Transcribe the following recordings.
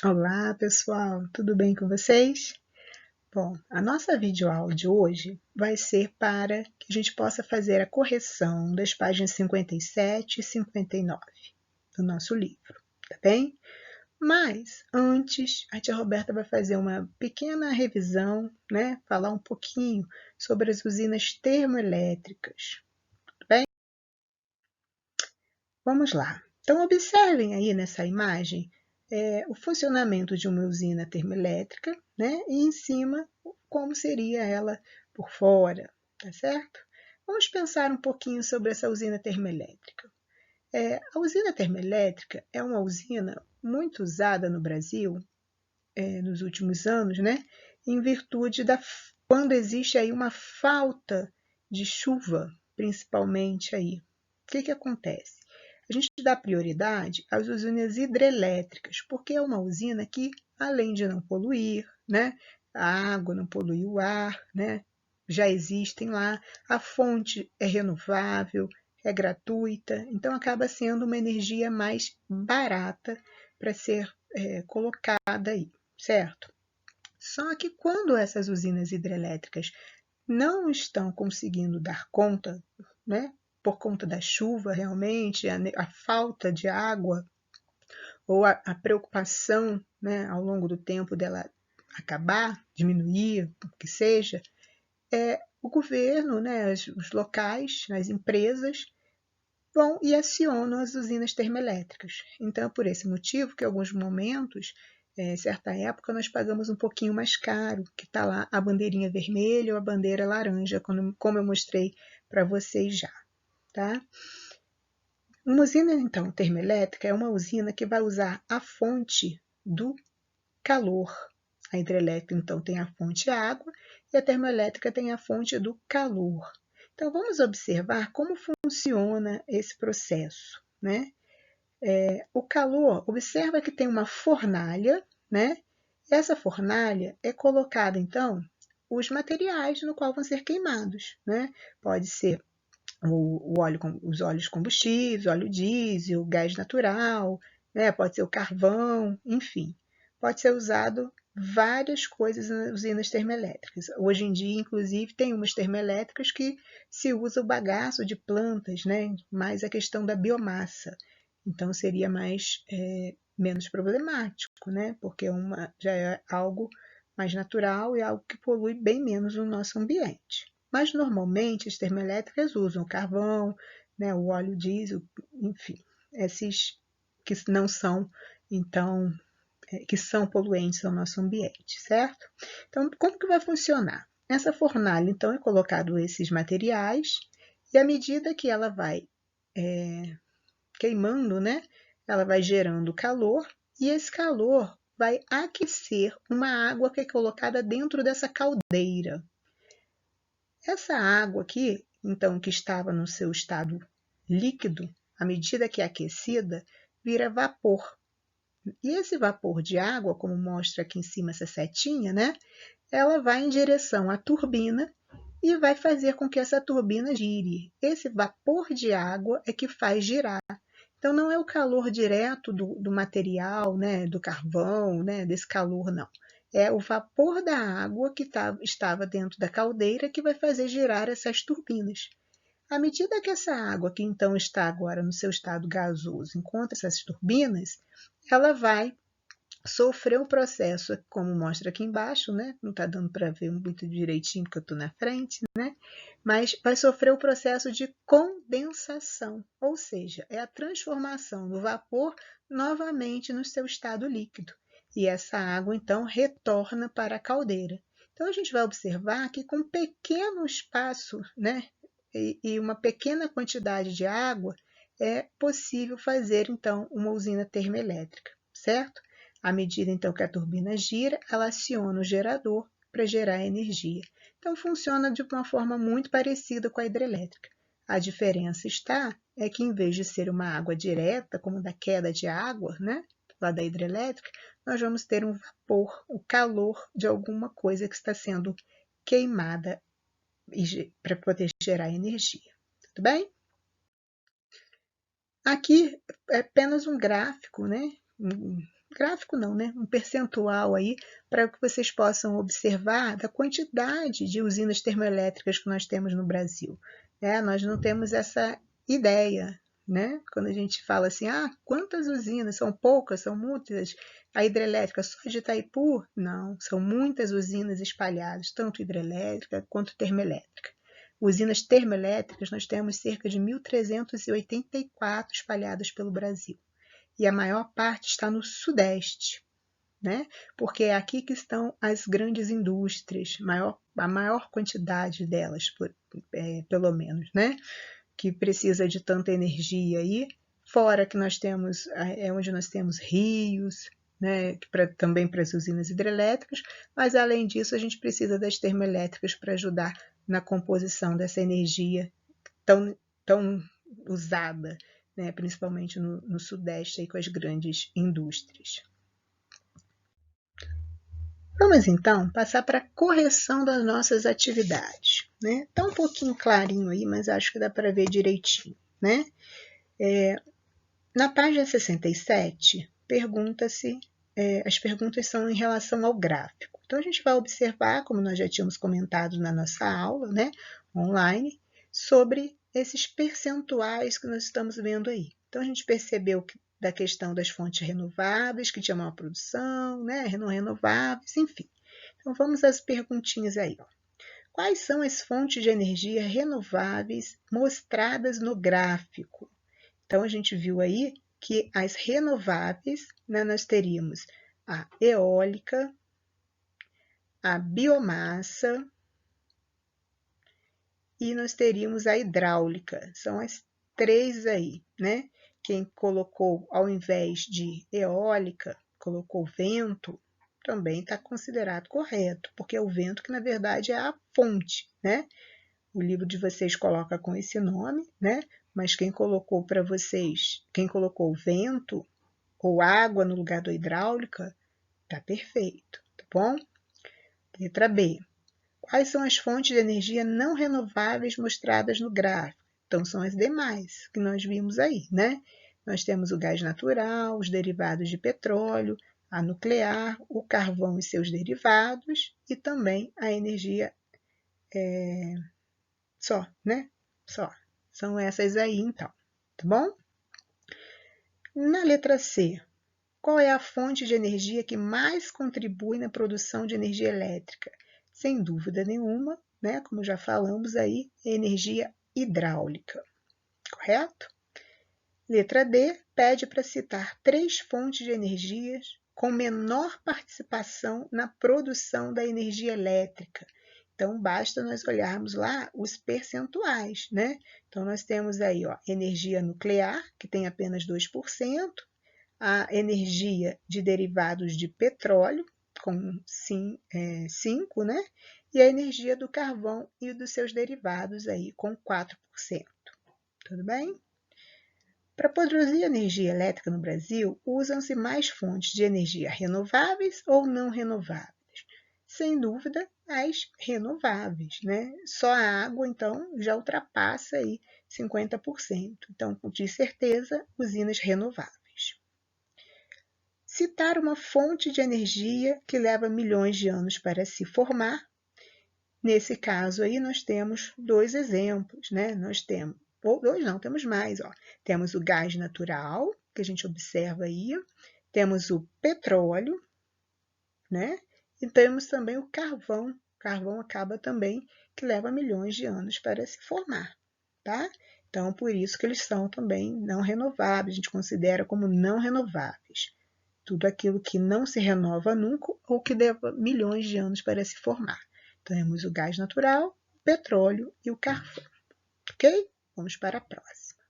Olá, pessoal, tudo bem com vocês? Bom, a nossa videoaula de hoje vai ser para que a gente possa fazer a correção das páginas 57 e 59 do nosso livro, tá bem? Mas antes, a tia Roberta vai fazer uma pequena revisão, né? Falar um pouquinho sobre as usinas termoelétricas, tá bem? Vamos lá. Então, observem aí nessa imagem o funcionamento de uma usina termoelétrica, né? E em cima, como seria ela por fora, tá certo? Vamos pensar um pouquinho sobre essa usina termoelétrica. A usina termoelétrica é uma usina muito usada no Brasil nos últimos anos, né? Em virtude quando existe aí uma falta de chuva, principalmente aí. O que acontece? A gente dá prioridade às usinas hidrelétricas, porque é uma usina que, além de não poluir, né, a água não polui o ar, né, já existem lá, a fonte é renovável, é gratuita, então acaba sendo uma energia mais barata para ser colocada aí, certo? Só que quando essas usinas hidrelétricas não estão conseguindo dar conta, né, por conta da chuva realmente, a falta de água ou a preocupação, né, ao longo do tempo dela acabar, diminuir, o que seja, o governo, né, os locais, as empresas vão e acionam as usinas termoelétricas. Então, por esse motivo que em alguns momentos, certa época, nós pagamos um pouquinho mais caro, que está lá a bandeirinha vermelha ou a bandeira laranja, como eu mostrei para vocês já. Tá? Uma usina, então, termoelétrica é uma usina que vai usar a fonte do calor. A hidrelétrica, então, tem a fonte água e a termoelétrica tem a fonte do calor. Então, vamos observar como funciona esse processo, né? O calor, observa que tem uma fornalha, né? Essa fornalha é colocada, então, os materiais no qual vão ser queimados, né? Pode ser o óleo, os óleos combustíveis, óleo diesel, gás natural, né? Pode ser o carvão, enfim. Pode ser usado várias coisas nas usinas termoelétricas. Hoje em dia, inclusive, tem umas termoelétricas que se usa o bagaço de plantas, né? Mais a questão da biomassa. Então, seria menos problemático, né? Porque já é algo mais natural e algo que polui bem menos o nosso ambiente. Mas, normalmente, as termoelétricas usam o carvão, né, o óleo diesel, enfim, esses que não são, então, que são poluentes ao nosso ambiente, certo? Então, como que vai funcionar? Nessa fornalha, então, é colocado esses materiais e à medida que ela vai queimando, né, ela vai gerando calor e esse calor vai aquecer uma água que é colocada dentro dessa caldeira. Essa água aqui, então, que estava no seu estado líquido, à medida que é aquecida, vira vapor. E esse vapor de água, como mostra aqui em cima essa setinha, né? Ela vai em direção à turbina e vai fazer com que essa turbina gire. Esse vapor de água é que faz girar. Então, não é o calor direto do material, né, do carvão, né, desse calor, não. É o vapor da água que estava dentro da caldeira que vai fazer girar essas turbinas. À medida que essa água, que então está agora no seu estado gasoso, encontra essas turbinas, ela vai sofrer um processo, como mostra aqui embaixo, né? Não está dando para ver muito direitinho porque eu estou na frente, né? Mas vai sofrer o processo de condensação, ou seja, é a transformação do vapor novamente no seu estado líquido. E essa água, então, retorna para a caldeira. Então, a gente vai observar que com um pequeno espaço, né, e uma pequena quantidade de água, é possível fazer, então, uma usina termoelétrica, certo? À medida, então, que a turbina gira, ela aciona o gerador para gerar energia. Então, funciona de uma forma muito parecida com a hidrelétrica. A diferença está é que, em vez de ser uma água direta, como da queda de água, né, lá da hidrelétrica, nós vamos ter um vapor, o calor de alguma coisa que está sendo queimada para poder gerar energia. Tudo bem? Aqui é apenas um gráfico, né? Um gráfico não, né? Um percentual aí para que vocês possam observar da quantidade de usinas termoelétricas que nós temos no Brasil. Nós não temos essa ideia, né? Quando a gente fala assim, quantas usinas? São poucas, são muitas? A hidrelétrica só de Itaipu? Não, são muitas usinas espalhadas, tanto hidrelétrica quanto termoelétrica. Usinas termoelétricas, nós temos cerca de 1.384 espalhadas pelo Brasil. E a maior parte está no Sudeste, né? Porque é aqui que estão as grandes indústrias, a maior quantidade delas, pelo menos, né? Que precisa de tanta energia aí. Fora que nós temos, é onde nós temos rios, né? Também para as usinas hidrelétricas, mas além disso a gente precisa das termoelétricas para ajudar na composição dessa energia tão usada, né, principalmente no Sudeste aí, com as grandes indústrias. Vamos então passar para a correção das nossas atividades. Né? Está um pouquinho clarinho aí, mas acho que dá para ver direitinho. Né? Na página 67, pergunta-se, as perguntas são em relação ao gráfico. Então, a gente vai observar, como nós já tínhamos comentado na nossa aula, né, online, sobre esses percentuais que nós estamos vendo aí. Então, a gente percebeu que da questão das fontes renováveis, que tinha maior produção, né, não renováveis, enfim. Então, vamos às perguntinhas aí. Ó. Quais são as fontes de energia renováveis mostradas no gráfico? Então, a gente viu aí que as renováveis, né, nós teríamos a eólica, a biomassa e nós teríamos a hidráulica. São as três aí, né? Quem colocou, ao invés de eólica, colocou vento, também está considerado correto, porque é o vento que, na verdade, é a fonte, né? O livro de vocês coloca com esse nome, né? Mas quem colocou para vocês, quem colocou vento ou água no lugar da hidráulica, tá perfeito, tá bom? Letra B. Quais são as fontes de energia não renováveis mostradas no gráfico? Então, são as demais que nós vimos aí, né? Nós temos o gás natural, os derivados de petróleo, a nuclear, o carvão e seus derivados e também a energia só, né? Só. São essas aí, então, tá bom? Na letra C, qual é a fonte de energia que mais contribui na produção de energia elétrica? Sem dúvida nenhuma, né? Como já falamos aí, energia hidráulica, correto? Letra D, pede para citar 3 fontes de energias com menor participação na produção da energia elétrica. Então, basta nós olharmos lá os percentuais, né? Então, nós temos aí, ó, energia nuclear, que tem apenas 2%, a energia de derivados de petróleo, com 5%, né? E a energia do carvão e dos seus derivados aí, com 4%. Tudo bem? Para produzir energia elétrica no Brasil, usam-se mais fontes de energia renováveis ou não renováveis? Sem dúvida, as renováveis, né? Só a água, então, já ultrapassa aí 50%. Então, de certeza, usinas renováveis. Citar uma fonte de energia que leva milhões de anos para se formar. Nesse caso aí, nós temos 2 exemplos, né? Nós temos, ou 2 não, temos mais, ó. Temos o gás natural, que a gente observa aí, temos o petróleo, né? E temos também o carvão. O carvão acaba também que leva milhões de anos para se formar, tá? Então, por isso que eles são também não renováveis, a gente considera como não renováveis. Tudo aquilo que não se renova nunca ou que leva milhões de anos para se formar. Então, temos o gás natural, o petróleo e o carvão. Ok? Vamos para a próxima.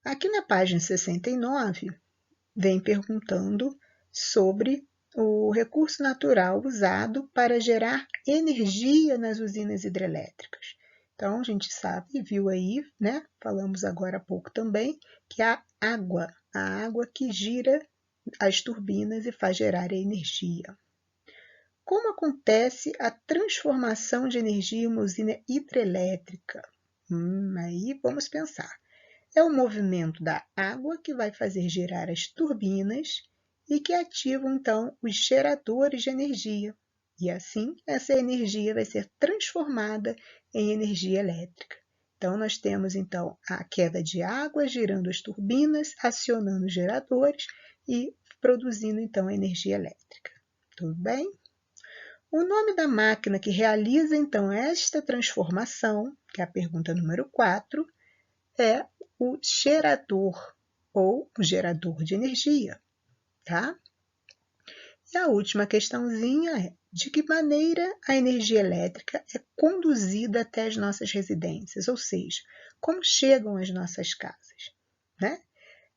Aqui na página 69, vem perguntando sobre o recurso natural usado para gerar energia nas usinas hidrelétricas. Então, a gente sabe, viu aí, né? Falamos agora há pouco também, que é a água que gira as turbinas e faz gerar a energia. Como acontece a transformação de energia em uma usina hidrelétrica? Aí vamos pensar. É o movimento da água que vai fazer girar as turbinas e que ativam, então, os geradores de energia. E assim, essa energia vai ser transformada em energia elétrica. Então, nós temos, então, a queda de água girando as turbinas, acionando os geradores e produzindo, então, energia elétrica. Tudo bem? O nome da máquina que realiza, então, esta transformação, que é a pergunta número 4, é o gerador ou o gerador de energia, tá? E a última questãozinha é: de que maneira a energia elétrica é conduzida até as nossas residências, ou seja, como chegam às nossas casas, né?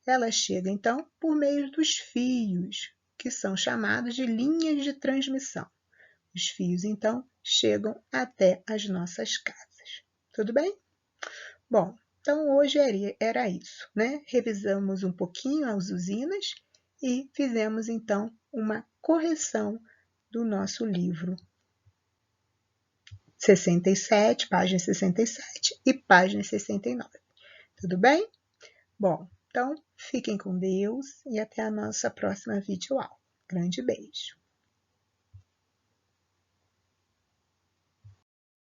Ela chega, então, por meio dos fios, que são chamados de linhas de transmissão. Os fios, então, chegam até as nossas casas. Tudo bem? Bom, então hoje era isso, né? Revisamos um pouquinho as usinas e fizemos, então, uma correção do nosso livro 67, página 67 e página 69. Tudo bem? Bom, então fiquem com Deus e até a nossa próxima videoaula. Grande beijo!